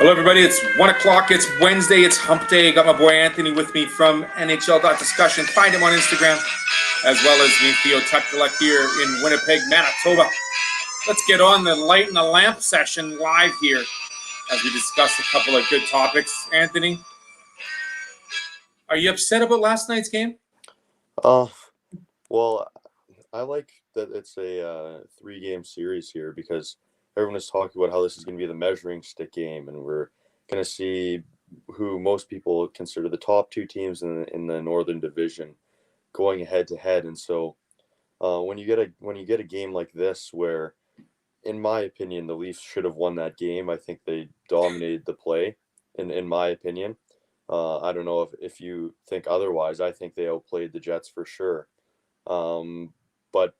Hello, everybody. It's 1 o'clock. It's Wednesday. It's hump day. Got my boy Anthony with me from NHL.discussion. Find him on Instagram, as well as me, Theo Tuckaluk, here in Winnipeg, Manitoba. Let's get on the light and the lamp session live here as we discuss a couple of good topics. Anthony, are you upset about last night's game? Well, I like that it's a 3-game series here because everyone is talking about how this is going to be the measuring stick game, and we're going to see who most people consider the top 2 teams in the Northern Division going head to head. And so, when you get a game like this, where, in my opinion, the Leafs should have won that game. I think they dominated the play. In my opinion, I don't know if you think otherwise. I think they outplayed the Jets for sure. But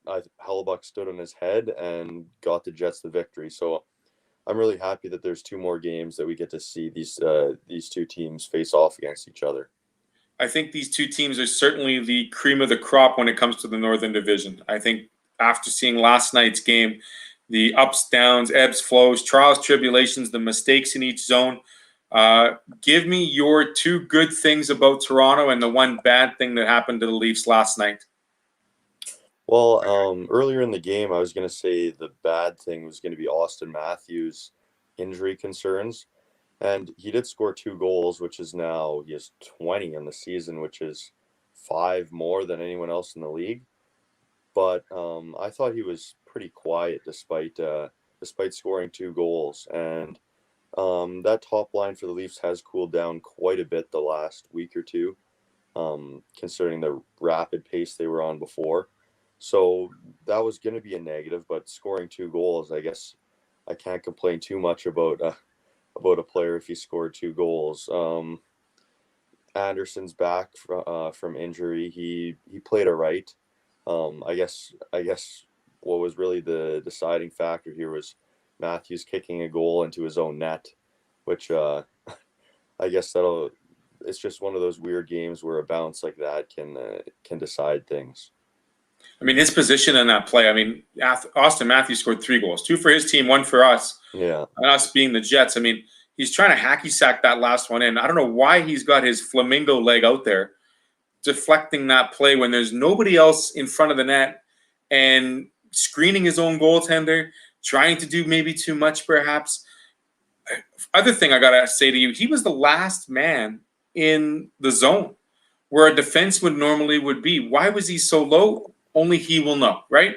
Hellebuyck stood on his head and got the Jets the victory. So I'm really happy that there's 2 more games that we get to see these 2 teams face off against each other. I think these 2 teams are certainly the cream of the crop when it comes to the Northern Division. I think after seeing last night's game, the ups, downs, ebbs, flows, trials, tribulations, the mistakes in each zone, give me your 2 good things about Toronto and the 1 bad thing that happened to the Leafs last night. Well, earlier in the game, I was going to say the bad thing was going to be Austin Matthews' injury concerns. And he did score 2 goals, which is now he has 20 in the season, which is 5 more than anyone else in the league. But I thought he was pretty quiet despite scoring 2 goals. And that top line for the Leafs has cooled down quite a bit the last week or 2, considering the rapid pace they were on before. So that was going to be a negative, but scoring 2 goals, I guess I can't complain too much about a player if he scored 2 goals. Anderson's back from injury. He played all right. I guess what was really the deciding factor here was Matthews kicking a goal into his own net, which I guess it's just one of those weird games where a bounce like that can decide things. I mean, his position in that play, I mean, Austin Matthews scored 3 goals, 2 for his team, 1 for us. Yeah. And us being the Jets. I mean, he's trying to hacky sack that last one in. I don't know why he's got his flamingo leg out there deflecting that play when there's nobody else in front of the net and screening his own goaltender, trying to do maybe too much perhaps. Other thing I got to say to you, he was the last man in the zone where a defense would be. Why was he so low? Only he will know, right?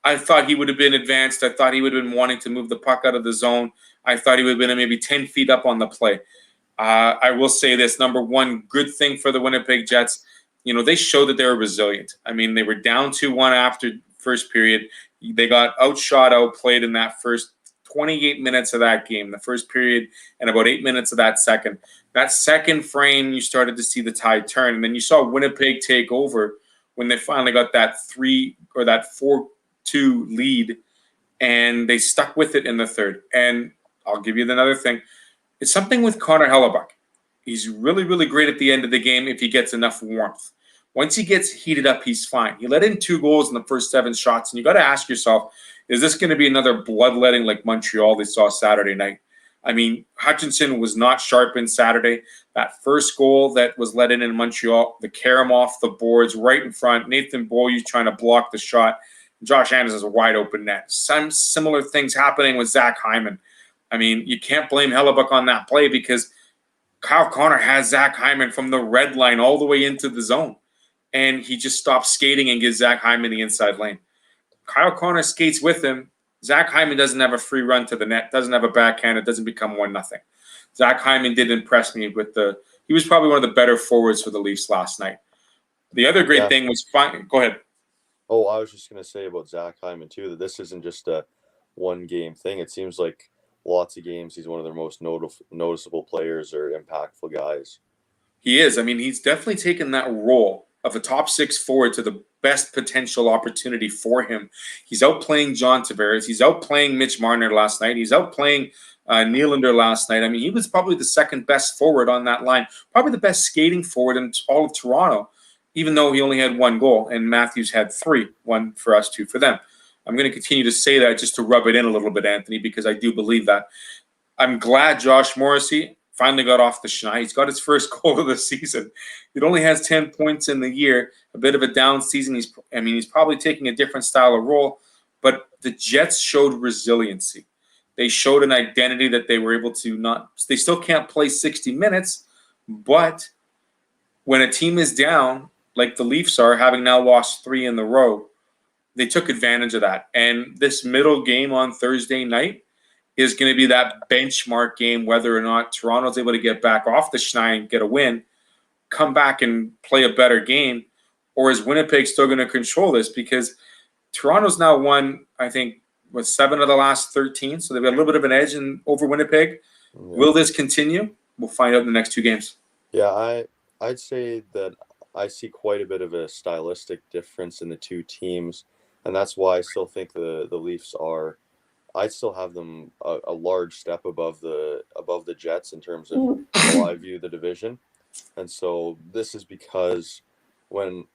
I thought he would have been advanced. I thought he would have been wanting to move the puck out of the zone. I thought he would have been maybe 10 feet up on the play. I will say this, number 1 good thing for the Winnipeg Jets, they showed that they were resilient. I mean, they were down 2-1 after first period. They got outshot, outplayed in that first 28 minutes of that game, the first period, and about 8 minutes of that second. That second frame, you started to see the tide turn, and then you saw Winnipeg take over when they finally got that 4-2 lead, and they stuck with it in the third. And I'll give you another thing. It's something with Connor Hellebuyck. He's really, really great at the end of the game if he gets enough warmth. Once he gets heated up, he's fine. He let in 2 goals in the first 7 shots, and you got to ask yourself, is this going to be another bloodletting like Montreal they saw Saturday night? I mean, Hutchinson was not sharp in Saturday. That first goal that was let in Montreal, the carom off the boards right in front. Nathan Beaulieu trying to block the shot. Josh Anderson's a wide open net. Some similar things happening with Zach Hyman. I mean, you can't blame Hellebuyck on that play because Kyle Connor has Zach Hyman from the red line all the way into the zone. And he just stops skating and gives Zach Hyman the inside lane. Kyle Connor skates with him. Zach Hyman doesn't have a free run to the net, doesn't have a backhand. It doesn't become 1-0. Zach Hyman did impress me he was probably one of the better forwards for the Leafs last night. The other great thing was fine. Go ahead. Oh, I was just going to say about Zach Hyman, too, that this isn't just a 1-game thing. It seems like lots of games he's one of their most noticeable players or impactful guys. He is. I mean, he's definitely taken that role of a top 6 forward to the best potential opportunity for him. He's outplaying John Tavares. He's outplaying Mitch Marner last night. He's outplaying Nylander last night. I mean, he was probably the second best forward on that line, probably the best skating forward in all of Toronto, even though he only had 1 goal and Matthews had 3, 1 for us, 2 for them. I'm going to continue to say that just to rub it in a little bit, Anthony, because I do believe that. I'm glad Josh Morrissey finally got off the schneid. He's got his first goal of the season. It only has 10 points in the year, a bit of a down season. He's probably taking a different style of role, but the Jets showed resiliency. They showed an identity that they were able to not – they still can't play 60 minutes, but when a team is down, like the Leafs are, having now lost 3 in a row, they took advantage of that. And this middle game on Thursday night is going to be that benchmark game, whether or not Toronto's able to get back off the schneid and get a win, come back and play a better game, or is Winnipeg still going to control this? Because Toronto's now won, I think, 7 of the last 13, so they've got a little bit of an edge over Winnipeg. Yeah. Will this continue? We'll find out in the next 2 games. Yeah, I'd say that I see quite a bit of a stylistic difference in the 2 teams, and that's why I still think the Leafs are. I'd still have them a large step above the Jets in terms of how I view the division. And so this is because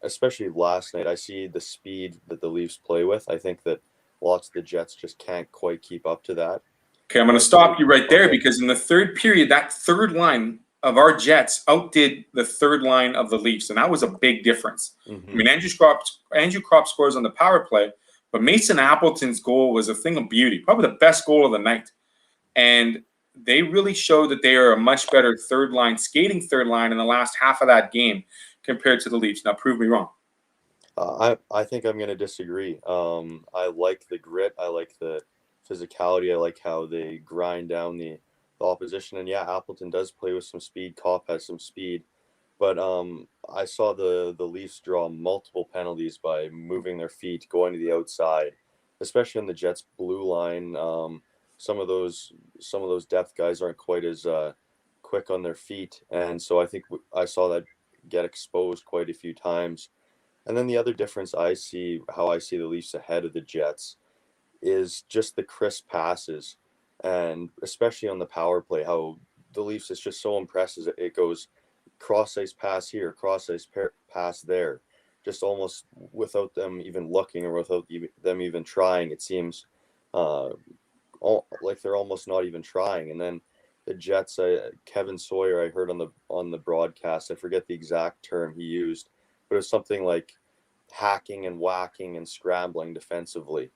especially last night, I see the speed that the Leafs play with. I think that lots of the Jets just can't quite keep up to that. Okay, I'm going to stop you right there because in the third period, that third line of our Jets outdid the third line of the Leafs, and that was a big difference. Mm-hmm. I mean, Andrew Kropp scores on the power play, but Mason Appleton's goal was a thing of beauty, probably the best goal of the night. And they really showed that they are a much better skating third line in the last half of that game compared to the Leafs. Now, prove me wrong. I think I'm going to disagree. I like the grit. I like the physicality. I like how they grind down the opposition. And yeah, Appleton does play with some speed. Kopp has some speed. But I saw the Leafs draw multiple penalties by moving their feet, going to the outside, especially on the Jets' blue line. Some of those depth guys aren't quite as quick on their feet, and so I think I saw that get exposed quite a few times. And then the other difference I see, how I see the Leafs ahead of the Jets, is just the crisp passes, and especially on the power play, how the Leafs is just so impressive. It goes cross-ice pass here, cross-ice pass there, just almost without them even looking or without them even trying. It seems like they're almost not even trying. And then the Jets, Kevin Sawyer, I heard on the broadcast, I forget the exact term he used, but it was something like hacking and whacking and scrambling defensively.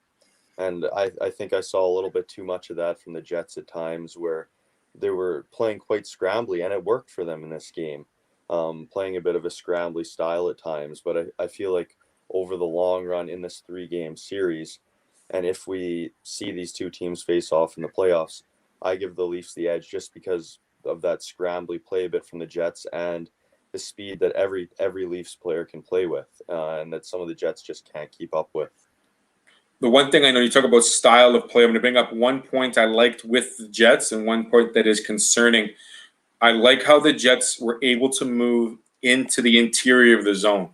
And I think I saw a little bit too much of that from the Jets at times, where they were playing quite scrambly, and it worked for them in this game, playing a bit of a scrambly style at times. But I feel like over the long run in this 3-game series, and if we see these 2 teams face off in the playoffs, I give the Leafs the edge just because of that scrambly play a bit from the Jets and the speed that every Leafs player can play with, and that some of the Jets just can't keep up with. The one thing I know, you talk about style of play, I'm going to bring up one point I liked with the Jets and one point that is concerning. I like how the Jets were able to move into the interior of the zone.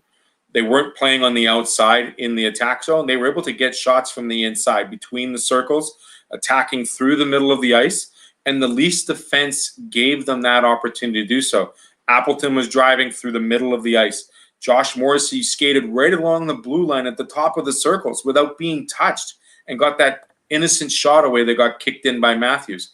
They weren't playing on the outside in the attack zone. They were able to get shots from the inside between the circles, attacking through the middle of the ice, and the Leafs defense gave them that opportunity to do so. Appleton was driving through the middle of the ice. Josh Morrissey skated right along the blue line at the top of the circles without being touched and got that innocent shot away that got kicked in by Matthews.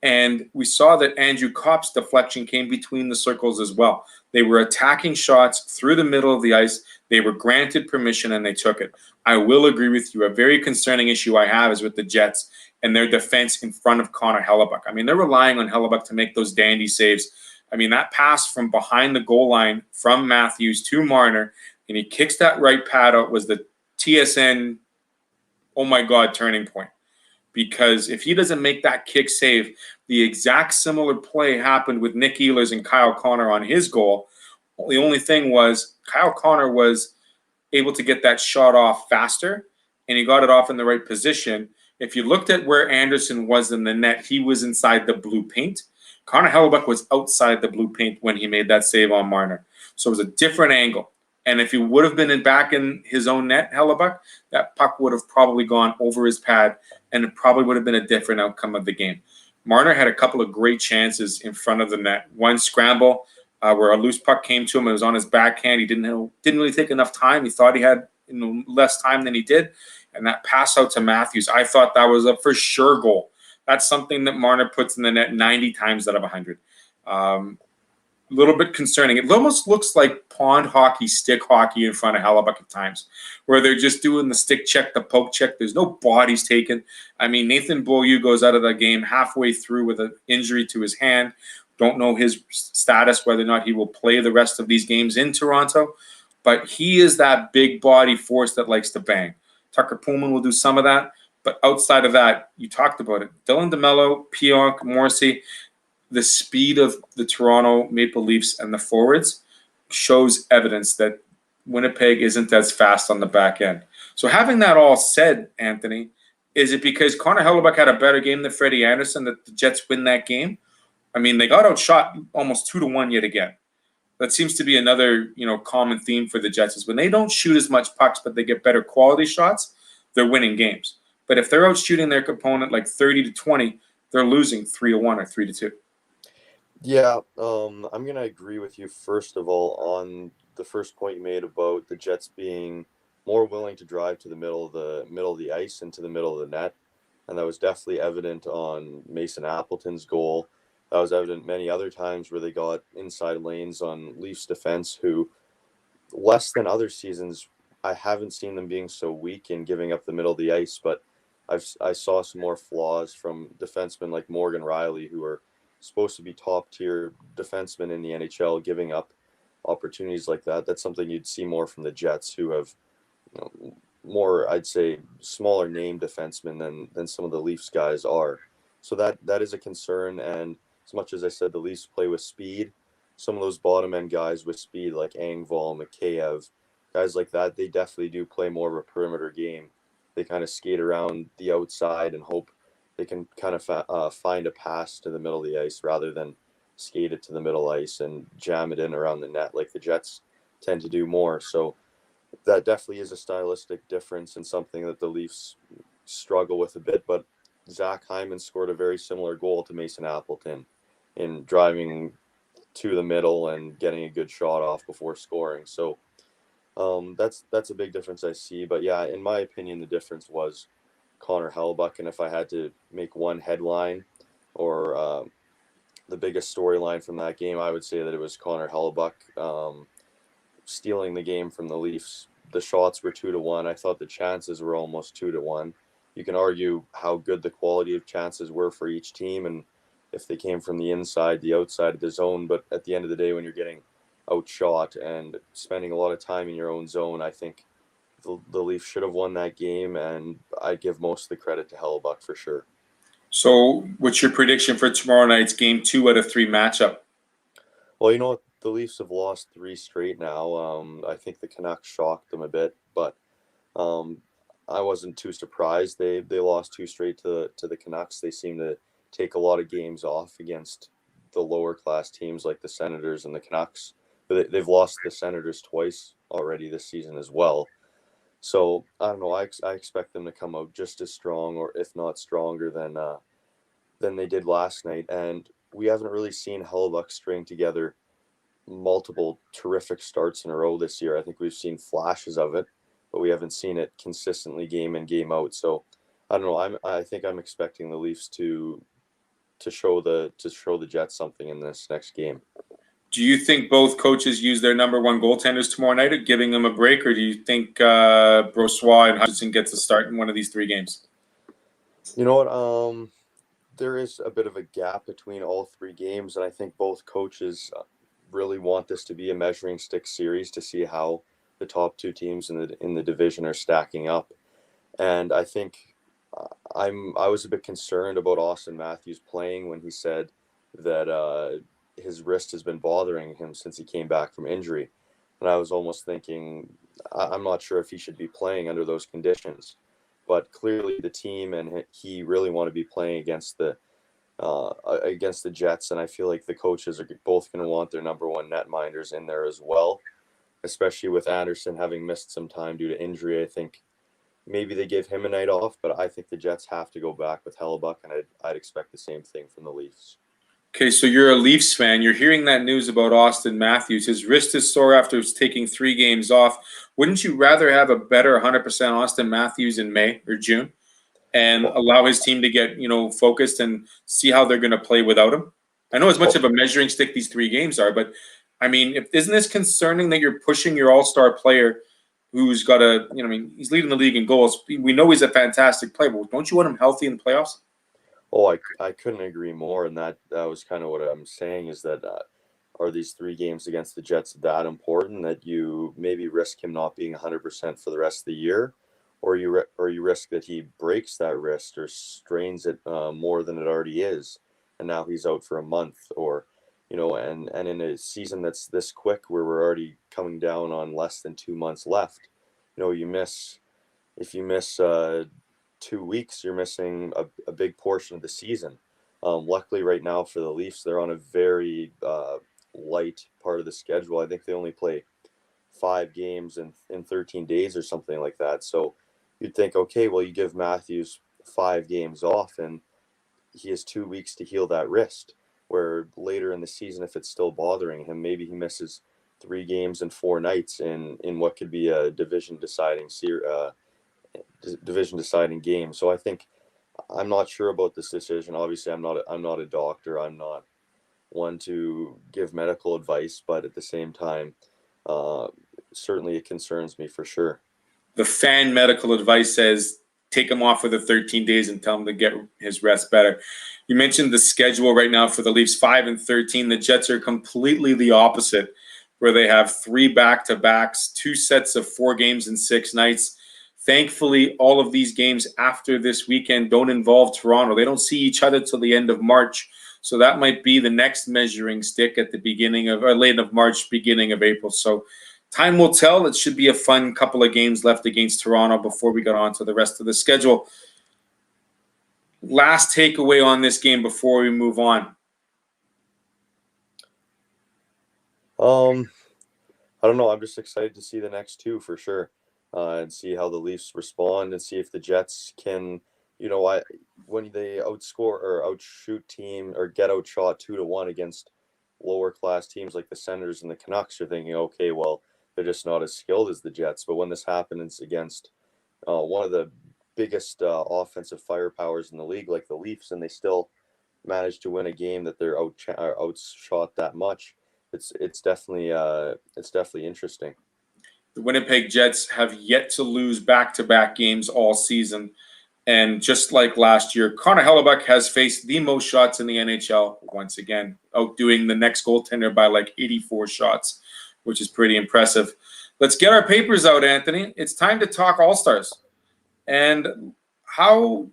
And we saw that Andrew Kopp's deflection came between the circles as well. They were attacking shots through the middle of the ice. They were granted permission, and they took it. I will agree with you. A very concerning issue I have is with the Jets and their defense in front of Connor Hellebuyck. I mean, they're relying on Hellebuyck to make those dandy saves. I mean, that pass from behind the goal line from Matthews to Marner, and he kicks that right pad out, was the TSN, oh my God, turning point. Because if he doesn't make that kick save, the exact similar play happened with Nick Ehlers and Kyle Connor on his goal. The only thing was Kyle Connor was able to get that shot off faster, and he got it off in the right position. If you looked at where Anderson was in the net, he was inside the blue paint. Connor Hellebuyck was outside the blue paint when he made that save on Marner. So it was a different angle. And if he would have been back in his own net, Hellebuyck, that puck would have probably gone over his pad, and it probably would have been a different outcome of the game. Marner had a couple of great chances in front of the net. One scramble where a loose puck came to him. It was on his backhand. He didn't really take enough time. He thought he had less time than he did. And that pass out to Matthews, I thought that was a for sure goal. That's something that Marner puts in the net 90 times out of 100. A little bit concerning. It almost looks like pond hockey, stick hockey in front of Hellebuyck at times, where they're just doing the stick check, the poke check. There's no bodies taken. I mean, Nathan Beaulieu goes out of the game halfway through with an injury to his hand. Don't know his status, whether or not he will play the rest of these games in Toronto. But he is that big body force that likes to bang. Tucker Pullman will do some of that. But outside of that, you talked about it. Dylan DeMello, Pionk, Morrissey, the speed of the Toronto Maple Leafs and the forwards shows evidence that Winnipeg isn't as fast on the back end. So having that all said, Anthony, is it because Connor Hellebuyck had a better game than Freddie Anderson that the Jets win that game? I mean, they got outshot almost 2-1 yet again. That seems to be another, common theme for the Jets is when they don't shoot as much pucks, but they get better quality shots, they're winning games. But if they're out shooting their opponent like 30-20, they're losing 3-1 or 3-2. Yeah, I'm gonna agree with you first of all on the first point you made about the Jets being more willing to drive to the middle of the ice and to the middle of the net, and that was definitely evident on Mason Appleton's goal. That was evident many other times where they got inside lanes on Leafs defense, who less than other seasons I haven't seen them being so weak in giving up the middle of the ice, but I saw some more flaws from defensemen like Morgan Riley, who are supposed to be top tier defensemen in the NHL, giving up opportunities like that. That's something you'd see more from the Jets, who have more, I'd say, smaller name defensemen than some of the Leafs guys are. So that is a concern. And as much as I said the Leafs play with speed, some of those bottom end guys with speed like Engvall, Mikheyev, guys like that, they definitely do play more of a perimeter game. They kind of skate around the outside and hope they can kind of find a pass to the middle of the ice rather than skate it to the middle ice and jam it in around the net like the Jets tend to do more. So that definitely is a stylistic difference and something that the Leafs struggle with a bit. But Zach Hyman scored a very similar goal to Mason Appleton in driving to the middle and getting a good shot off before scoring. So that's a big difference I see. But yeah, in my opinion, the difference was Connor Hellebuyck, and if I had to make one headline or the biggest storyline from that game, I would say that it was Connor Hellebuyck stealing the game from the Leafs. The shots were 2-1. I thought the chances were almost 2-1. You can argue how good the quality of chances were for each team and if they came from the inside, the outside of the zone. But at the end of the day, when you're getting outshot and spending a lot of time in your own zone, I think the Leafs should have won that game, and I give most of the credit to Hellebuyck for sure. So what's your prediction for tomorrow night's game 2 out of 3 matchup? Well, you know what? The Leafs have lost 3 straight now. I think the Canucks shocked them a bit, but I wasn't too surprised. They lost 2 straight to the Canucks. They seem to take a lot of games off against the lower class teams like the Senators and the Canucks. But they've lost the Senators twice already this season as well. So I don't know. I expect them to come out just as strong, or if not stronger than they did last night. And we haven't really seen Hellebuyck string together multiple terrific starts in a row this year. I think we've seen flashes of it, but we haven't seen it consistently game in, game out. So I don't know. I think I'm expecting the Leafs to show the Jets something in this next game. Do you think both coaches use their number one goaltenders tomorrow night, giving them a break, or do you think Brossoit and Hutchinson gets a start in one of these 3 games? You know what? There is a bit of a gap between all 3 games, and I think both coaches really want this to be a measuring stick series to see how the top 2 teams in the division are stacking up. And I think I was a bit concerned about Austin Matthews playing when he said that his wrist has been bothering him since he came back from injury. And I was almost thinking, I'm not sure if he should be playing under those conditions. But clearly the team and he really want to be playing against the Jets. And I feel like the coaches are both going to want their number one netminders in there as well, especially with Anderson having missed some time due to injury. I think maybe they give him a night off, but I think the Jets have to go back with Hellebuyck, and I'd expect the same thing from the Leafs. Okay, so you're a Leafs fan. You're hearing that news about Austin Matthews. His wrist is sore after taking 3 games off. Wouldn't you rather have a better 100% Austin Matthews in May or June? and allow his team to get, focused and see how they're going to play without him? I know as much of a measuring stick these 3 games are, but I mean, isn't this concerning that you're pushing your all-star player who's got he's leading the league in goals. We know he's a fantastic player, but don't you want him healthy in the playoffs? Oh, I couldn't agree more. And that was kind of what I'm saying is that are these 3 games against the Jets that important that you maybe risk him not being 100% for the rest of the year, or you risk that he breaks that wrist or strains it more than it already is, and now he's out for a month, or and in a season that's this quick where we're already coming down on less than 2 months left, if you miss 2 weeks, you're missing a big portion of the season. Luckily, right now for the Leafs, they're on a very light part of the schedule. I think they only play 5 games in 13 days or something like that. So you'd think, okay, well, you give Matthews 5 games off and he has 2 weeks to heal that wrist. Where later in the season, if it's still bothering him, maybe he misses 3 games and 4 nights in what could be a division deciding game. So I think I'm not sure about this decision. Obviously, I'm not a doctor. I'm not one to give medical advice, but at the same time, certainly it concerns me for sure. The fan medical advice says take him off for the 13 days and tell him to get his rest better. You mentioned the schedule right now for the Leafs, 5 and 13. The Jets are completely the opposite, where they have 3 back-to-backs, 2 sets of 4 games in 6 nights. Thankfully, all of these games after this weekend don't involve Toronto. They don't see each other till the end of March. So that might be the next measuring stick at the beginning of, or late of March, beginning of April. So time will tell. It should be a fun couple of games left against Toronto before we get on to the rest of the schedule. Last takeaway on this game before we move on. I don't know. I'm just excited to see the next 2 for sure, and see how the Leafs respond and see if the Jets can, when they outscore or outshoot team or get outshot 2-1 against lower class teams like the Senators and the Canucks, you're thinking, okay, well, they're just not as skilled as the Jets. But when this happens against one of the biggest offensive firepowers in the league, like the Leafs, and they still manage to win a game that they're outshot that much, it's definitely interesting. The Winnipeg Jets have yet to lose back-to-back games all season. And just like last year, Connor Hellebuyck has faced the most shots in the NHL once again, outdoing the next goaltender by like 84 shots, which is pretty impressive. Let's get our papers out, Anthony. It's time to talk All-Stars. And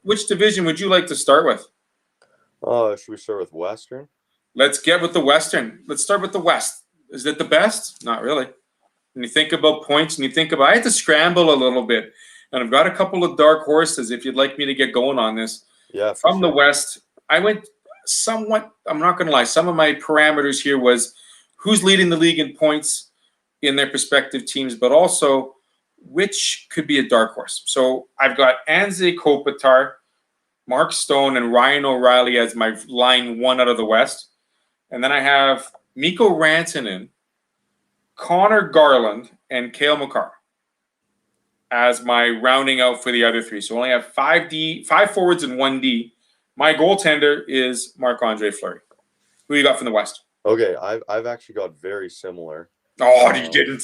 which division would you like to start with? Should we start with Western? Let's get with the Western. Let's start with the West. Is it the best? Not really. When you think about points and you think about, I had to scramble a little bit. And I've got a couple of dark horses if you'd like me to get going on this. Yeah. From the West, I went somewhat, I'm not going to lie, some of my parameters here was who's leading the league in points in their respective teams, but also which could be a dark horse. So I've got Anze Kopitar, Mark Stone, and Ryan O'Reilly as my line 1 out of the West. And then I have Mikko Rantanen, Connor Garland, and Cale Makar as my rounding out for the other 3. So I only have 5 forwards and 1 D. My goaltender is Marc-Andre Fleury. Who you got from the West? Okay, I've actually got very similar. Oh, you didn't.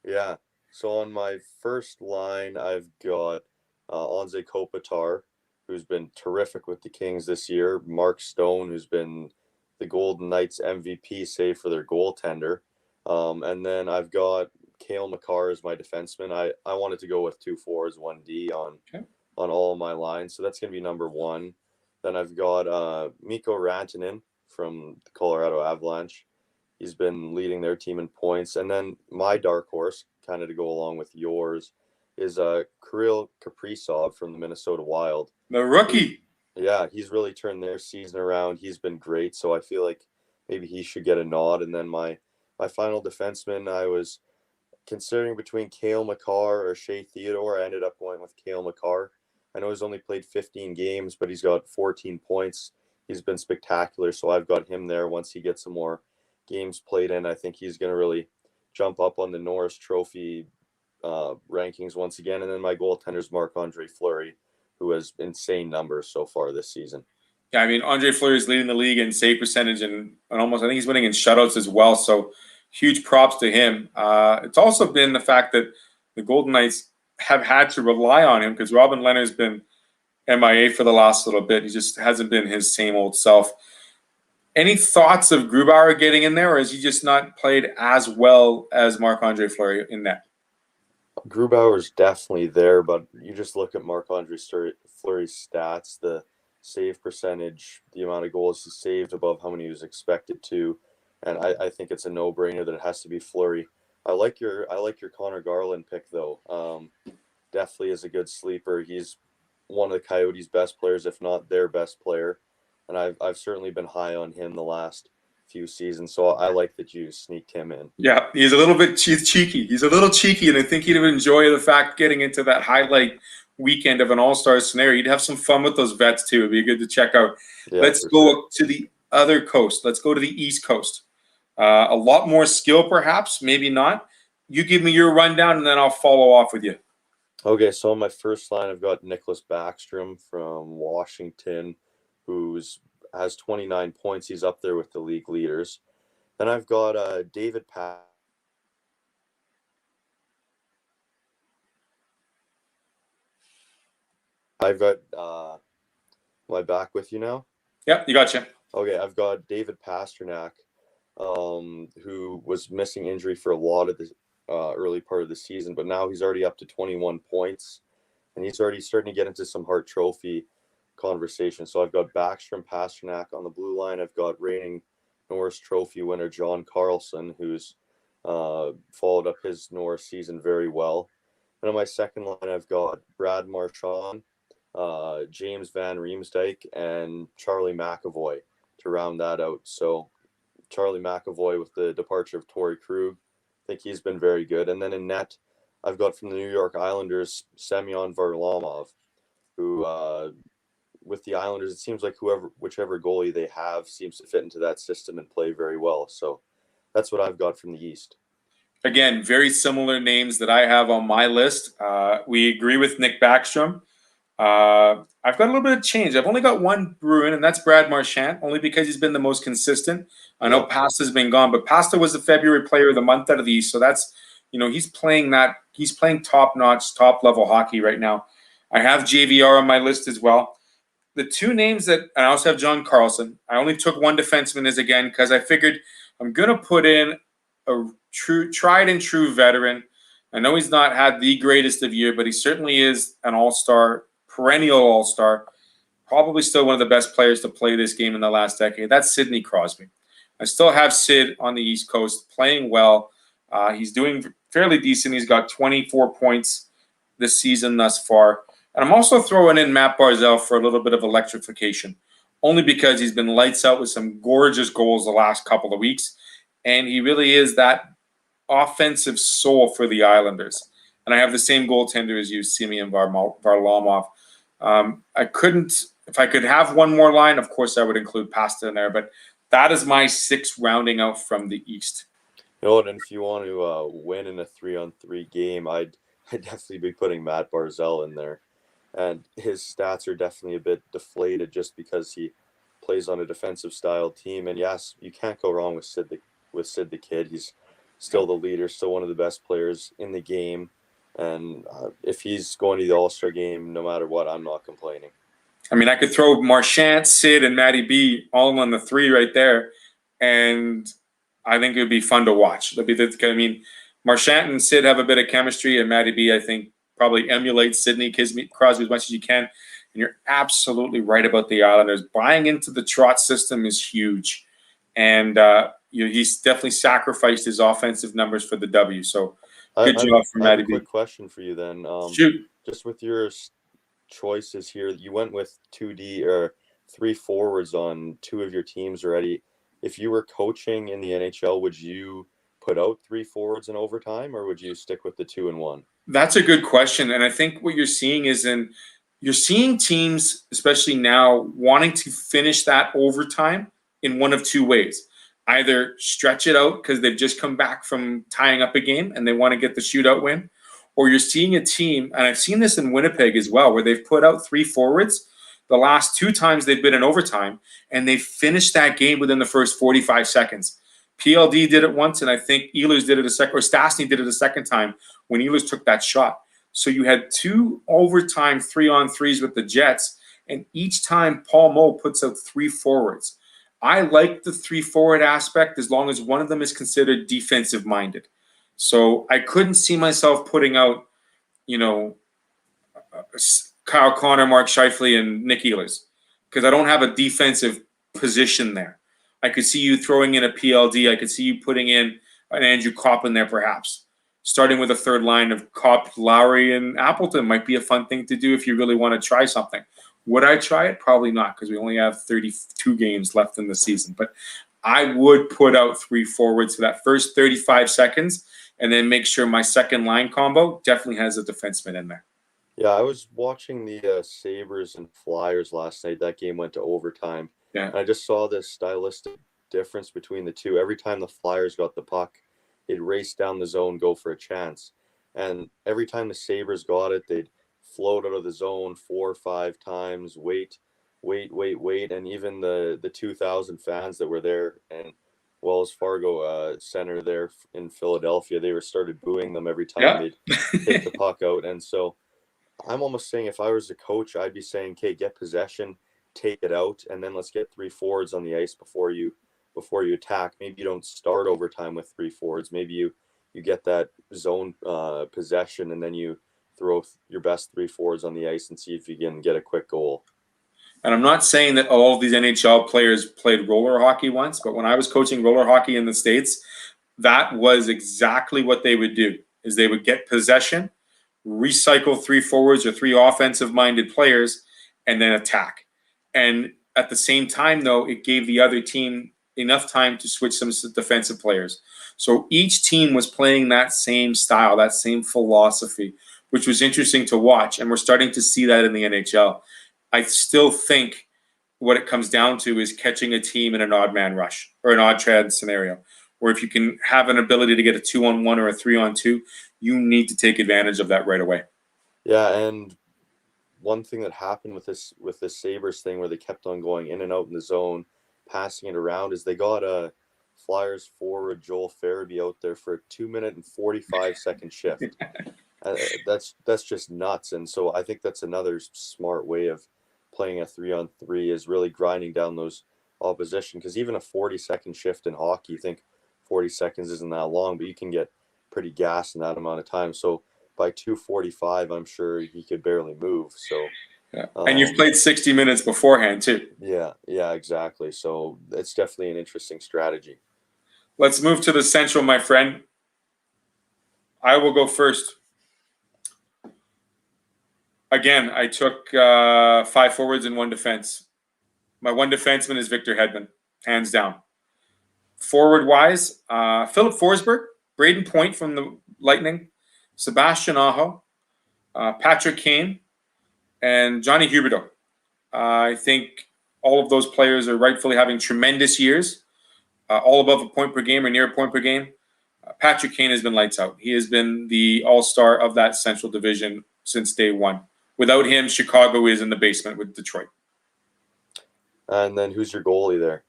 Yeah. So on my first line, I've got Anze Kopitar, who's been terrific with the Kings this year. Mark Stone, who's been the Golden Knights MVP, save for their goaltender. And then I've got Cale Makar as my defenseman. I wanted to go with 2 forwards, 1 D on all of my lines. So that's going to be number 1. Then I've got Mikko Rantanen from the Colorado Avalanche. He's been leading their team in points. And then my dark horse, kind of to go along with yours, is Kirill Kaprizov from the Minnesota Wild. The rookie. Yeah, he's really turned their season around. He's been great. So I feel like maybe he should get a nod. And then my final defenseman, I was considering between Cale Makar or Shea Theodore. I ended up going with Cale Makar. I know he's only played 15 games, but he's got 14 points. He's been spectacular, so I've got him there. Once he gets some more games played in, I think he's going to really jump up on the Norris Trophy rankings once again. And then my goaltender's Marc-Andre Fleury who has insane numbers so far this season. Yeah, I mean, Andre Fleury is leading the league in save percentage and almost, I think he's winning in shutouts as well. So huge props to him. It's also been the fact that the Golden Knights have had to rely on him because Robin Leonard's been MIA for the last little bit. He just hasn't been his same old self. Any thoughts of Grubauer getting in there, or has he just not played as well as Marc-Andre Fleury in net? Grubauer's definitely there, but you just look at Marc-Andre Fleury's stats, the save percentage, the amount of goals he saved above how many he was expected to, and I think it's a no-brainer that it has to be Fleury. I like your Connor Garland pick though. Definitely is a good sleeper. He's one of the Coyotes' best players, if not their best player, and I've certainly been high on him the last few seasons. So I like that you sneaked him in. Yeah, he's a little bit cheeky. He's a little cheeky, and I think he'd enjoy the fact getting into that highlight weekend of an all-star scenario. You'd have some fun with those vets too. It'd be good to check out. Yeah, let's go to the other coast. Let's go to the East Coast. A lot more skill, perhaps, maybe not. You give me your rundown, and then I'll follow off with you. Okay, so on my first line, I've got Nicholas Backstrom from Washington, who has 29 points. He's up there with the league leaders. Then I've got David Pastrnak. I've got, am I back with you now? Yep, you gotcha. Okay, I've got David Pastrnak, who was missing injury for a lot of the early part of the season, but now he's already up to 21 points, and he's already starting to get into some Hart Trophy conversation. So I've got Backstrom, Pastrnak on the blue line. I've got reigning Norris Trophy winner John Carlson, who's followed up his Norris season very well. And on my second line, I've got Brad Marchand, James Van Riemsdyk, and Charlie McAvoy to round that out. So Charlie McAvoy with the departure of Torrey Krug, I think he's been very good. And then in net, I've got from the New York Islanders, Semyon Varlamov, who with the Islanders, it seems like whichever goalie they have seems to fit into that system and play very well. So that's what I've got from the East. Again, very similar names that I have on my list. We agree with Nick Backstrom. I've got a little bit of change. I've only got one Bruin, and that's Brad Marchand, only because he's been the most consistent. I know Pasta's been gone, but Pasta was the February Player of the Month out of the East, so that's, he's playing top-notch, top-level hockey right now. I have JVR on my list as well. The two names and I also have John Carlson. I only took one defenseman as again because I figured I'm going to put in a tried and true veteran. I know he's not had the greatest of year, but he certainly is an all-star, perennial all-star, probably still one of the best players to play this game in the last decade. That's Sidney Crosby. I still have Sid on the East Coast playing well. He's doing fairly decent. He's got 24 points this season thus far. And I'm also throwing in Matt Barzal for a little bit of electrification, only because he's been lights out with some gorgeous goals the last couple of weeks. And he really is that offensive soul for the Islanders. And I have the same goaltender as you, Semyon Varlamov. If I could have one more line, of course I would include Pasta in there, but that is my 6 rounding out from the East. And if you want to win in a 3-on-3 game, I'd definitely be putting Matt Barzal in there. And his stats are definitely a bit deflated just because he plays on a defensive style team. And yes, you can't go wrong with Sid the Kid. He's still the leader, still one of the best players in the game. And if he's going to the All-Star game, no matter what, I'm not complaining. I mean, I could throw Marchand, Sid, and Matty B all on the 3 right there, and I think it would be fun to watch. Marchand and Sid have a bit of chemistry, and Matty B, I think, probably emulates Sidney Crosby as much as you can. And you're absolutely right about the Islanders. Buying into the Trotz system is huge, and he's definitely sacrificed his offensive numbers for the W. So good job for Matty B. Quick question for you then. Shoot. Just with your choices here, you went with 2D or 3 forwards on 2 of your teams already. If you were coaching in the NHL, would you put out 3 forwards in overtime, or would you stick with the 2 and 1? That's a good question. And I think what you're seeing is you're seeing teams, especially now, wanting to finish that overtime in one of 2 ways. Either stretch it out because they've just come back from tying up a game and they want to get the shootout win, or you're seeing a team, and I've seen this in Winnipeg as well, where they've put out 3 forwards the last 2 times they've been in overtime, and they finished that game within the first 45 seconds. PLD did it once, and I think Ehlers did it a second, or Stastny did it a second time when Ehlers took that shot. So you had 2 overtime 3-on-3s with the Jets, and each time Paul Moe puts out 3 forwards. I like the 3-forward aspect as long as one of them is considered defensive-minded. So I couldn't see myself putting out, Kyle Connor, Mark Scheifele, and Nick Ehlers, because I don't have a defensive position there. I could see you throwing in a PLD. I could see you putting in an Andrew Kopp in there, perhaps. Starting with a third line of Kopp, Lowry, and Appleton might be a fun thing to do if you really want to try something. Would I try it? Probably not, because we only have 32 games left in the season. But I would put out 3 forwards for that first 35 seconds, and then make sure my second line combo definitely has a defenseman in there. Yeah, I was watching the Sabres and Flyers last night. That game went to overtime. Yeah. And I just saw this stylistic difference between the two. Every time the Flyers got the puck, they'd race down the zone, go for a chance. And every time the Sabres got it, they'd float out of the zone 4 or 5 times, wait. And even the 2,000 fans that were there and Wells Fargo Center there in Philadelphia, they started booing them every time they'd take the puck out. And so I'm almost saying if I was a coach, I'd be saying, okay, get possession, take it out, and then let's get 3 forwards on the ice before you attack. Maybe you don't start overtime with 3 forwards. Maybe you get that zone possession, and then you throw your best 3 forwards on the ice and see if you can get a quick goal. And I'm not saying that all of these NHL players played roller hockey once, but when I was coaching roller hockey in the States, that was exactly what they would do, is they would get possession, recycle 3 forwards or 3 offensive-minded players, and then attack. And at the same time, though, it gave the other team enough time to switch some defensive players. So each team was playing that same style, that same philosophy, which was interesting to watch. And we're starting to see that in the NHL. I still think what it comes down to is catching a team in an odd man rush or an odd trad scenario, where if you can have an ability to get a 2-on-1 or a 3-on-2, you need to take advantage of that right away. Yeah, and one thing that happened with this Sabres thing, where they kept on going in and out in the zone, passing it around, is they got a Flyers forward Joel Farabee out there for a 2-minute and 45-second shift. That's just nuts. And so I think that's another smart way of playing a 3-on-3, is really grinding down those opposition, because even a 40-second shift in hockey, you think 40 seconds isn't that long, but you can get pretty gassed in that amount of time. So by 2:45, I'm sure he could barely move. So yeah. And you've played 60 minutes beforehand too. Yeah, exactly. So it's definitely an interesting strategy. Let's move to the Central, my friend. I will go first. Again, I took 5 forwards and 1 defense. My 1 defenseman is Victor Hedman, hands down. Forward-wise, Philip Forsberg, Braden Point from the Lightning, Sebastian Aho, Patrick Kane, and Johnny Huberdeau. I think all of those players are rightfully having tremendous years, all above a point per game or near a point per game. Patrick Kane has been lights out. He has been the all-star of that Central Division since day one. Without him, Chicago is in the basement with Detroit. And then who's your goalie there?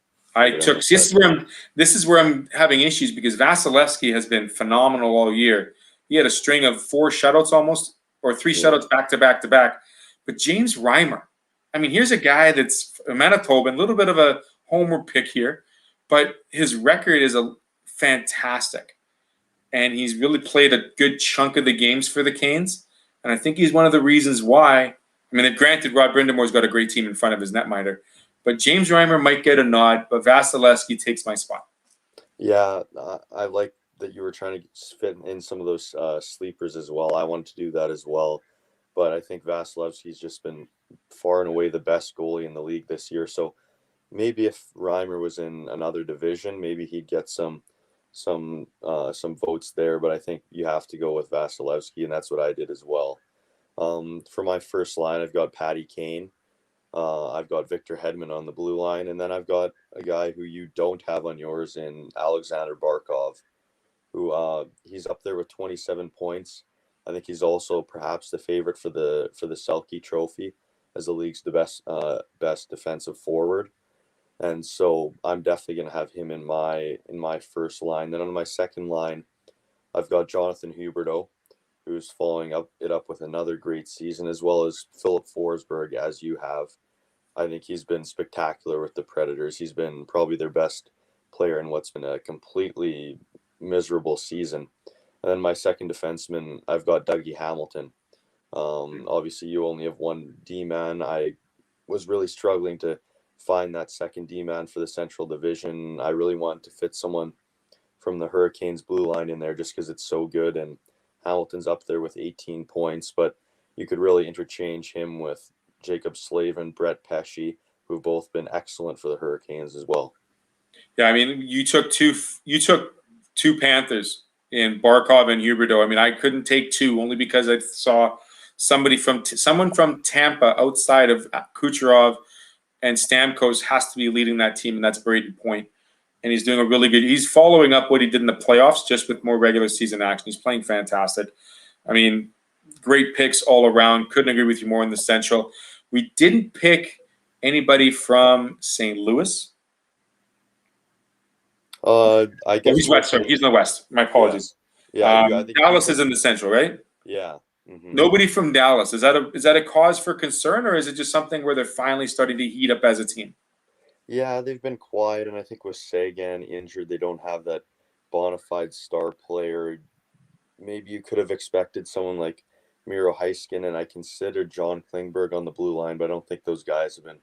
This is where I'm having issues, because Vasilevsky has been phenomenal all year. He had a string of 4 shutouts almost, or 3 shutouts back to back to back. But James Reimer, I mean, here's a guy that's a Manitoban, a little bit of a homeward pick here, but his record is fantastic. And he's really played a good chunk of the games for the Canes. And I think he's one of the reasons why. I mean, granted, Rod Brindamore's got a great team in front of his netminder, but James Reimer might get a nod, but Vasilevsky takes my spot. Yeah, I like that you were trying to fit in some of those sleepers as well. I wanted to do that as well. But I think Vasilevsky's just been far and away the best goalie in the league this year. So maybe if Reimer was in another division, maybe he'd get some votes there. But I think you have to go with Vasilevsky, and that's what I did as well. For my first line, I've got Patty Kane. I've got Victor Hedman on the blue line, and then I've got a guy who you don't have on yours in Alexander Barkov, who he's up there with 27 points. I think he's also perhaps the favorite for the Selke Trophy as the league's the best defensive forward. And so I'm definitely going to have him in my first line. Then on my second line, I've got Jonathan Huberdeau, who's following up with another great season, as well as Philip Forsberg, as you have. I think he's been spectacular with the Predators. He's been probably their best player in what's been a completely miserable season. And then my second defenseman, I've got Dougie Hamilton. Obviously, you only have one D-man. I was really struggling to find that second D-man for the Central Division. I really wanted to fit someone from the Hurricanes blue line in there just because it's so good, and Hamilton's up there with 18 points, but you could really interchange him with Jacob Slavin, Brett Pesce, who've both been excellent for the Hurricanes as well. Yeah, I mean, you took two Panthers in Barkov and Huberdeau. I mean, I couldn't take two only because I saw someone from Tampa outside of Kucherov and Stamkos has to be leading that team, and that's Brayden Point. And he's doing a really good – he's following up what he did in the playoffs just with more regular season action. He's playing fantastic. I mean, great picks all around. Couldn't agree with you more in the Central. We didn't pick anybody from St. Louis. I guess he's West. Sorry, he's in the West. My apologies. Yeah, I think Dallas is in the Central, right? Yeah. Mm-hmm. Nobody from Dallas. Is that a cause for concern, or is it just something where they're finally starting to heat up as a team? Yeah, they've been quiet, and I think with Sagan injured, they don't have that bona fide star player. Maybe you could have expected someone like Miro Heiskanen, and I considered John Klingberg on the blue line, but I don't think those guys have been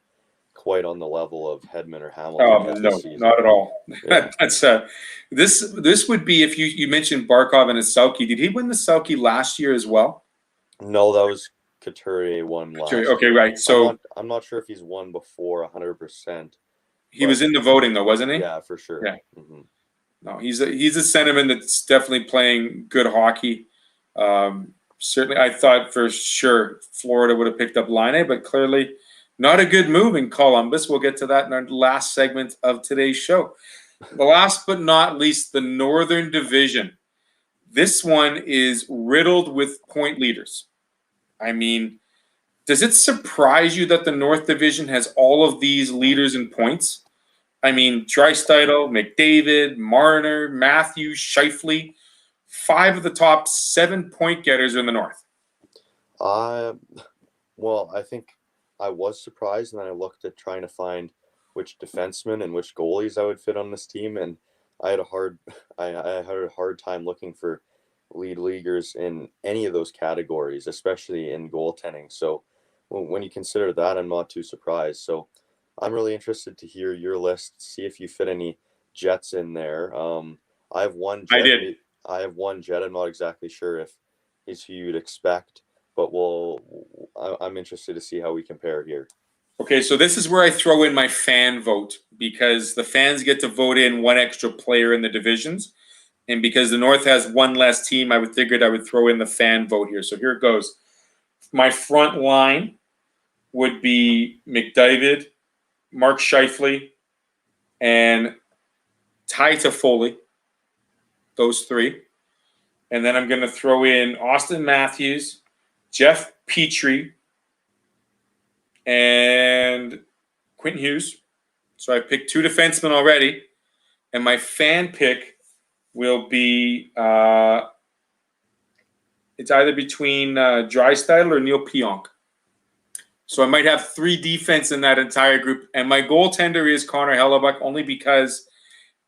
quite on the level of Hedman or Hamilton. No, not at all. Yeah. That's this would be if you mentioned Barkov and Selke. Did he win the Selke last year as well? No, that was Couturier won last year. Okay, right. So I'm not sure if he's won before 100%. He was in the voting though, wasn't he? Yeah, for sure. Yeah. Mm-hmm. No, he's a centerman that's definitely playing good hockey. Certainly, I thought for sure Florida would have picked up Laine, but clearly not a good move in Columbus. We'll get to that in our last segment of today's show. The last but not least, the Northern Division. This one is riddled with point leaders. I mean, does it surprise you that the North Division has all of these leaders in points? I mean, Draisaitl, McDavid, Marner, Matthews, Scheifele, 5 of the top 7 point getters are in the North. Well, I think I was surprised, and then I looked at trying to find which defensemen and which goalies I would fit on this team, and I had a hard time looking for lead leaguers in any of those categories, especially in goaltending. So when you consider that, I'm not too surprised. So I'm really interested to hear your list, see if you fit any Jets in there. I have one Jet. I did. I have one Jet. I'm not exactly sure if he's who you'd expect, but I'm interested to see how we compare here. Okay, so this is where I throw in my fan vote because the fans get to vote in one extra player in the divisions. And because the North has one less team, I figured I would throw in the fan vote here. So here it goes. My front line would be McDavid, Mark Scheifele, and Ty Toffoli, those 3. And then I'm going to throw in Austin Matthews, Jeff Petrie, and Quentin Hughes. So I picked 2 defensemen already. And my fan pick will be it's either between Draisaitl or Neil Pionk. So I might have 3 defense in that entire group. And my goaltender is Connor Hellebuck only because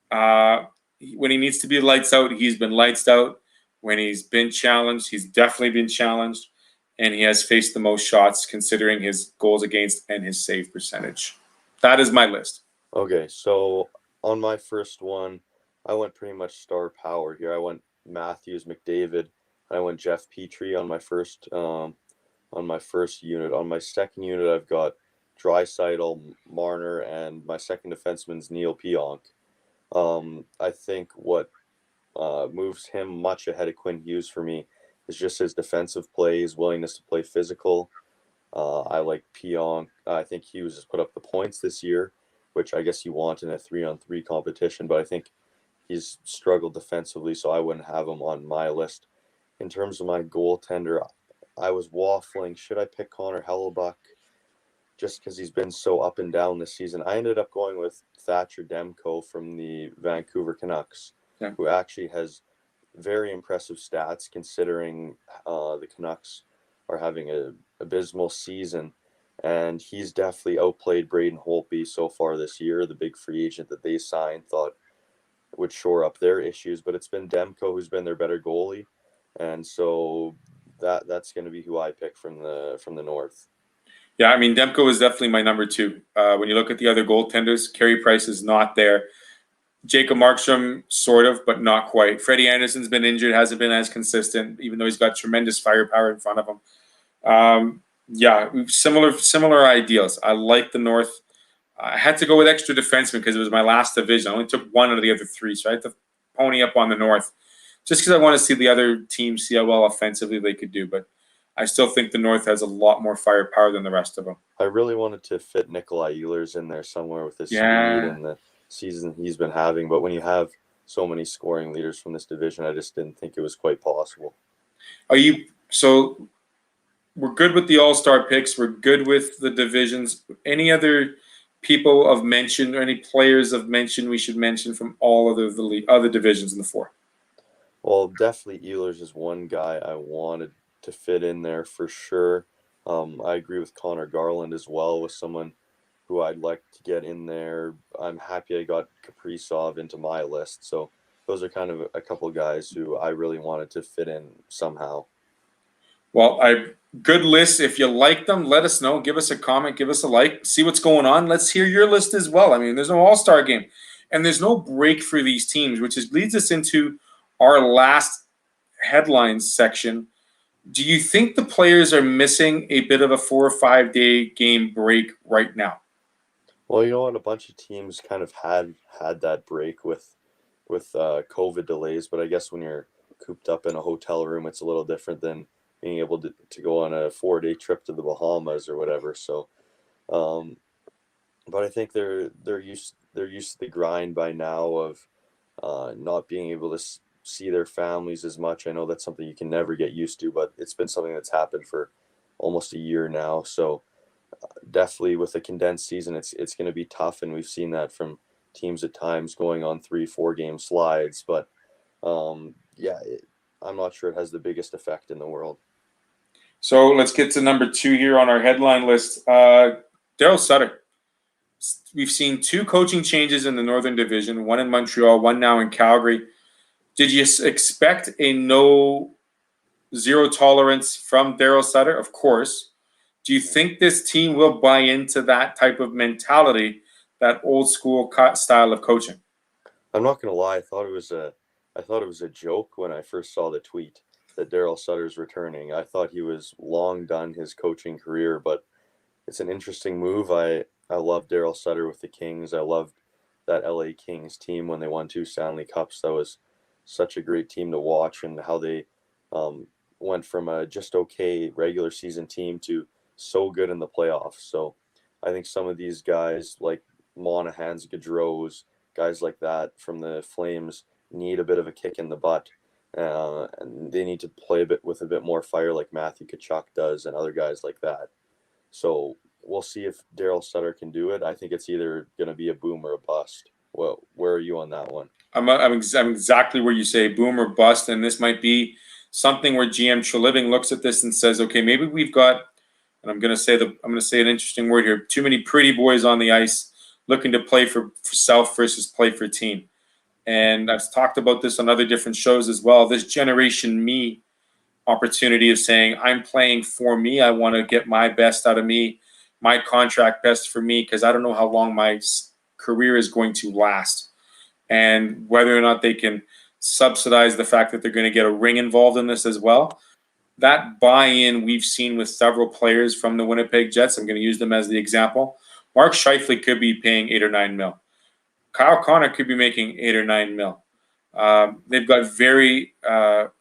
when he needs to be lights out, he's been lights out. When he's been challenged, he's definitely been challenged. And he has faced the most shots considering his goals against and his save percentage. That is my list. Okay, so on my first one, I went pretty much star power here. I went Matthews, McDavid. I went Jeff Petrie on my first unit. On my second unit, I've got Draisaitl, Marner, and my second defenseman's Neil Pionk. I think what moves him much ahead of Quinn Hughes for me is just his defensive play, his willingness to play physical. I like Pionk. I think Hughes has put up the points this year, which I guess you want in a 3-on-3 competition, but I think he's struggled defensively, so I wouldn't have him on my list. in terms of my goaltender, I was waffling. Should I pick Connor Hellebuck just because he's been so up and down this season? I ended up going with Thatcher Demko from the Vancouver Canucks, who actually has very impressive stats considering the Canucks are having an abysmal season. And he's definitely outplayed Braden Holtby so far this year, the big free agent that they signed, thought would shore up their issues. But it's been Demko who's been their better goalie. And so that's going to be who I pick from the North. Yeah, I mean, Demko is definitely my number 2. When you look at the other goaltenders, Carey Price is not there. Jacob Markstrom, sort of, but not quite. Freddie Anderson's been injured, hasn't been as consistent, even though he's got tremendous firepower in front of him. Yeah, similar ideals. I like the North. I had to go with extra defensemen because it was my last division. I only took one out of the other 3, so I had to pony up on the North just because I want to see the other teams see how well offensively they could do. But I still think the North has a lot more firepower than the rest of them. I really wanted to fit Nikolai Ehlers in there somewhere with his speed and the season he's been having. But when you have so many scoring leaders from this division, I just didn't think it was quite possible. So we're good with the All-Star picks. We're good with the divisions. Any other people of mention or any players of mention we should mention from all of the other divisions in the 4? Well, definitely Ehlers is one guy I wanted to fit in there for sure. I agree with Connor Garland as well, with someone who I'd like to get in there. I'm happy I got Kaprizov into my list. So those are kind of a couple guys who I really wanted to fit in somehow. Well, good lists. If you like them, let us know. Give us a comment. Give us a like. See what's going on. Let's hear your list as well. I mean, there's no All-Star game. And there's no break for these teams, which leads us into our last headlines section. Do you think the players are missing a bit of a 4 or 5 day game break right now? Well, you know what? A bunch of teams kind of had that break with COVID delays. But I guess when you're cooped up in a hotel room, it's a little different than being able to go on a 4-day trip to the Bahamas or whatever. So, but I think they're used to the grind by now of not being able to see their families as much. I know that's something you can never get used to, but it's been something that's happened for almost a year now. So definitely with a condensed season, it's going to be tough, and we've seen that from teams at times going on 3-4 game slides. But yeah, I'm not sure it has the biggest effect in the world. So let's get to number 2 here on our headline list. Daryl Sutter. We've seen 2 coaching changes in the Northern Division, one in Montreal, one now in Calgary. Did you expect a zero tolerance from Daryl Sutter? Of course. Do you think this team will buy into that type of mentality, that old school style of coaching? I'm not going to lie. I thought it was a joke when I first saw the tweet that Daryl Sutter's returning. I thought he was long done his coaching career, but it's an interesting move. I love Daryl Sutter with the Kings. I loved that LA Kings team when they won 2 Stanley Cups. That was such a great team to watch, and how they went from a just okay regular season team to so good in the playoffs. So I think some of these guys like Monahan's, Gaudreau's, guys like that from the Flames need a bit of a kick in the butt. And they need to play with a bit more fire like Matthew Tkachuk does and other guys like that. So we'll see if Daryl Sutter can do it. I think it's either going to be a boom or a bust. Well, where are you on that one? I'm exactly where you say boom or bust, and this might be something where GM Treliving looks at this and says, okay, maybe we've got, and I'm going to say an interesting word here, too many pretty boys on the ice looking to play for self versus play for team. And I've talked about this on other different shows as well. This generation me opportunity of saying, I'm playing for me. I want to get my best out of me, my contract best for me, because I don't know how long my career is going to last. And whether or not they can subsidize the fact that they're going to get a ring involved in this as well. That buy-in we've seen with several players from the Winnipeg Jets. I'm going to use them as the example. Mark Scheifele could be paying $8 or $9 million. Kyle Connor could be making $8 or $9 million. They've got very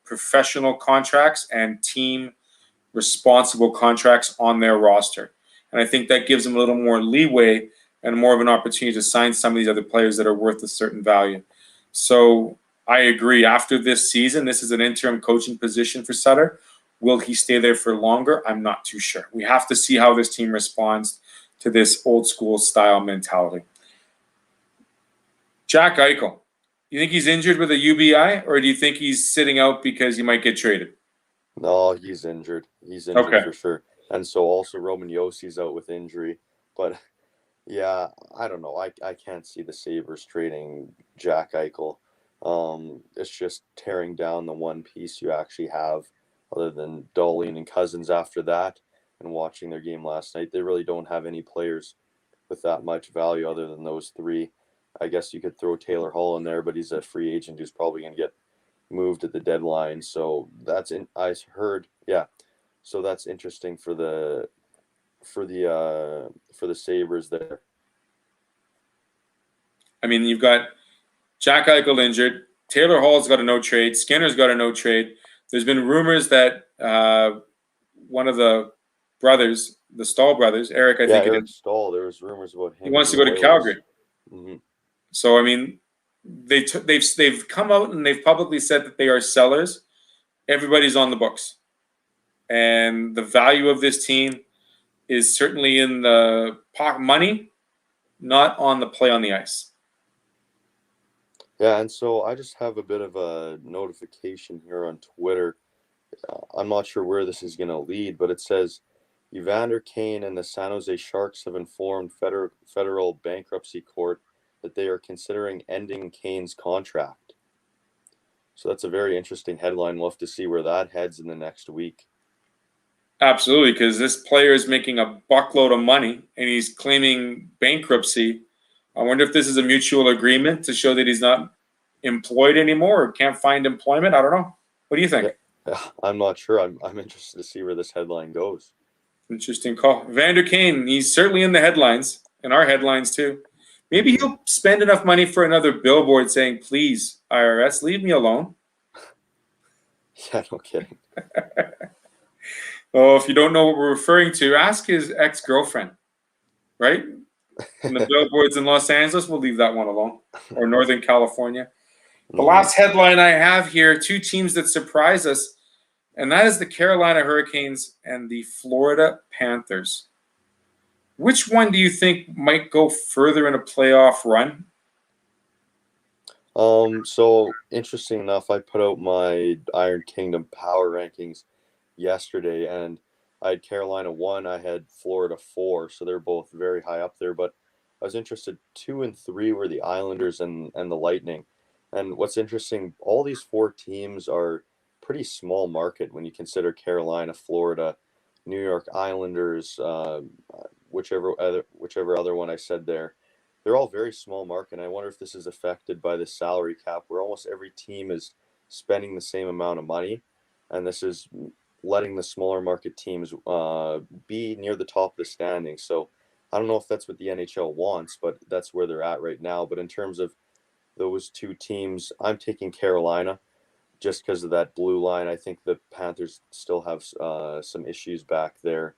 professional contracts and team responsible contracts on their roster. And I think that gives them a little more leeway and more of an opportunity to sign some of these other players that are worth a certain value. So I agree. After this season, this is an interim coaching position for Sutter. Will he stay there for longer? I'm not too sure. We have to see how this team responds to this old school style mentality. Jack Eichel, you think he's injured with a UBI, or do you think he's sitting out because he might get traded? No, he's injured. He's injured Okay. for sure. And so also Roman Yossi's out with injury. But yeah, I don't know. I can't see the Sabres trading Jack Eichel. It's just tearing down the one piece you actually have, other than Dahlin and Cousins after that. And watching their game last night, they really don't have any players with that much value other than those three. I guess you could throw Taylor Hall in there, but he's a free agent who's probably going to get moved at the deadline. So that's in. I heard, yeah. So that's interesting for the Sabres there. I mean, you've got Jack Eichel injured. Taylor Hall's got a no trade. Skinner's got a no trade. There's been rumors that one of the brothers, the Stahl brothers, Eric, I think Eric it is, Stahl. There was rumors about him. he wants to go to Calgary. Mm-hmm. So I mean, they've come out and they've publicly said that they are sellers. Everybody's on the books, and the value of this team is certainly in the money, not on the play on the ice. Yeah, and so I just have a bit of a notification here on Twitter. I'm not sure where this is going to lead, but it says Evander Kane and the San Jose Sharks have informed federal bankruptcy court that they are considering ending Kane's contract. So that's a very interesting headline. We'll have to see where that heads in the next week. Absolutely, because this player is making a buckload of money and he's claiming bankruptcy. I wonder if this is a mutual agreement to show that he's not employed anymore or can't find employment. I don't know. What do you think? Yeah, I'm not sure. I'm interested to see where this headline goes. Interesting call. Vander Kane, he's certainly in the headlines, in our headlines too. Maybe he'll spend enough money for another billboard saying, please, IRS, leave me alone. Yeah, no kidding. Oh, if you don't know what we're referring to, ask his ex-girlfriend, right? And the billboards in Los Angeles, we'll leave that one alone, or Northern California. The last headline I have here, two teams that surprise us, and that is the Carolina Hurricanes and the Florida Panthers. Which one do you think might go further in a playoff run? So interesting enough, I put out my Iron Kingdom power rankings yesterday, and I had Carolina 1, I had Florida 4, so they're both very high up there. But I was interested 2 and 3 were the Islanders and the Lightning. And what's interesting, all these four teams are pretty small market when you consider Carolina, Florida, New York Islanders, whichever other one I said there. They're all very small market. And I wonder if this is affected by the salary cap, where almost every team is spending the same amount of money, and this is letting the smaller market teams be near the top of the standing. So I don't know if that's what the NHL wants, but that's where they're at right now. But in terms of those two teams, I'm taking Carolina just because of that blue line. I think the Panthers still have some issues back there.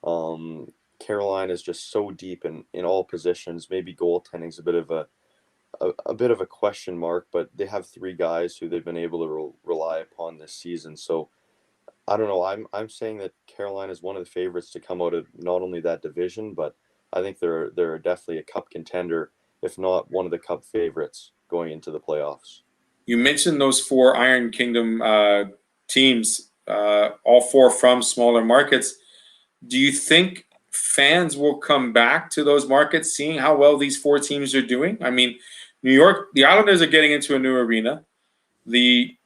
Carolina is just so deep in all positions. Maybe goaltending is a bit of a question mark, but they have three guys who they've been able to rely upon this season. So I don't know. I'm saying that Carolina is one of the favorites to come out of not only that division, but I think they're definitely a cup contender, if not one of the cup favorites going into the playoffs. You mentioned those four Iron Kingdom teams, all four from smaller markets. Do you think fans will come back to those markets seeing how well these four teams are doing? I mean, New York, the Islanders are getting into a new arena. The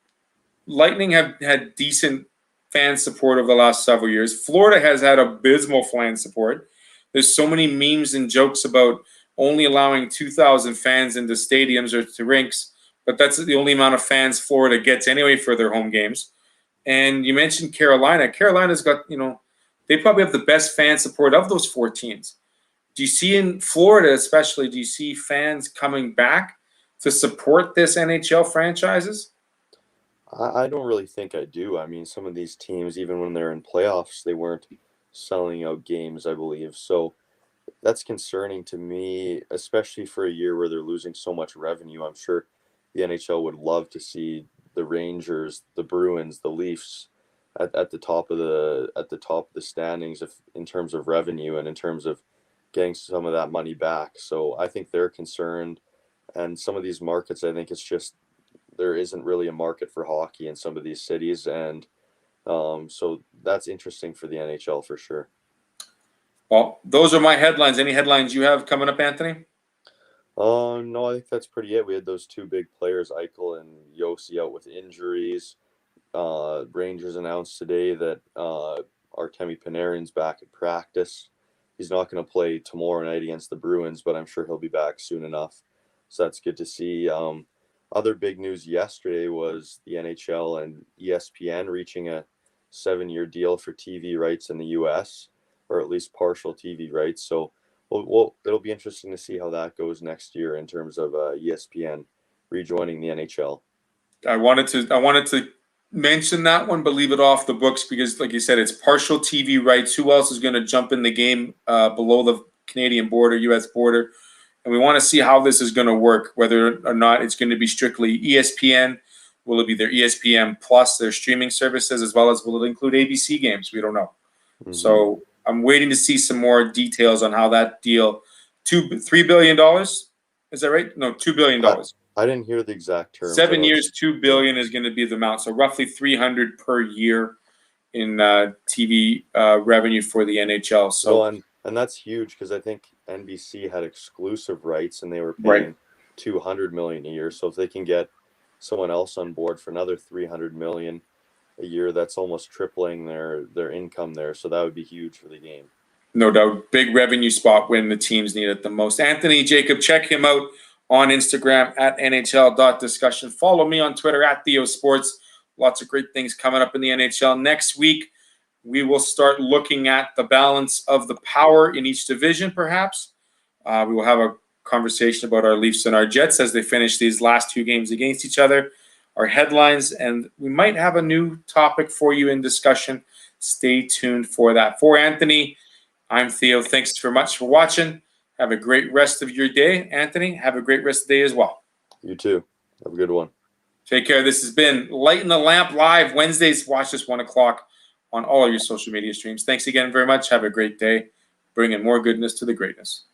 Lightning have had decent fan support over the last several years. Florida has had abysmal fan support. There's so many memes and jokes about only allowing 2,000 fans into stadiums or to rinks, but that's the only amount of fans Florida gets anyway for their home games. And you mentioned Carolina. Carolina's got, they probably have the best fan support of those four teams. Do you see in Florida especially, do you see fans coming back to support this NHL franchises? I don't really think I do. I mean, some of these teams, even when they're in playoffs, they weren't selling out games, I believe. So that's concerning to me, especially for a year where they're losing so much revenue. I'm sure the NHL would love to see the Rangers, the Bruins, the Leafs at the top of the standings if, in terms of revenue and in terms of getting some of that money back. So I think they're concerned, and some of these markets, I think it's just there isn't really a market for hockey in some of these cities, and so that's interesting for the NHL for sure. Well, those are my headlines. Any headlines you have coming up, Anthony? No, I think that's pretty it. We had those two big players, Eichel and Yossi, out with injuries. Rangers announced today that Artemi Panarin's back at practice. He's not going to play tomorrow night against the Bruins, but I'm sure he'll be back soon enough. So that's good to see. Other big news yesterday was the NHL and ESPN reaching a 7-year deal for TV rights in the U.S., or at least partial TV rights. So it'll be interesting to see how that goes next year in terms of ESPN rejoining the NHL. I wanted to mention that one, but leave it off the books because, like you said, it's partial TV rights. Who else is going to jump in the game below the Canadian border, U.S. border? And we want to see how this is going to work, whether or not it's going to be strictly ESPN. Will it be their ESPN Plus, their streaming services, as well as will it include ABC games? We don't know. Mm-hmm. So I'm waiting to see some more details on how that deal, $3 billion, is that right? No, $2 billion. I didn't hear the exact term. 7 years, $2 billion is going to be the amount. So roughly $300 per year in TV revenue for the NHL. So and that's huge because I think NBC had exclusive rights and they were paying $200 million a year. So if they can get someone else on board for another $300 million a year, that's almost tripling their income there. So that would be huge for the game. No doubt, big revenue spot when the teams need it the most. Anthony Jacob, check him out on Instagram at NHL.discussion. Follow me on Twitter at Theo Sports. Lots of great things coming up in the NHL. Next week, we will start looking at the balance of the power in each division, perhaps. We will have a conversation about our Leafs and our Jets as they finish these last two games against each other, our headlines, and we might have a new topic for you in discussion. Stay tuned for that. For Anthony, I'm Theo. Thanks very much for watching. Have a great rest of your day. Anthony, have a great rest of the day as well. You too. Have a good one. Take care. This has been Lightin the Lamp live Wednesdays. Watch us 1 o'clock on all of your social media streams. Thanks again very much. Have a great day. Bringing more goodness to the greatness.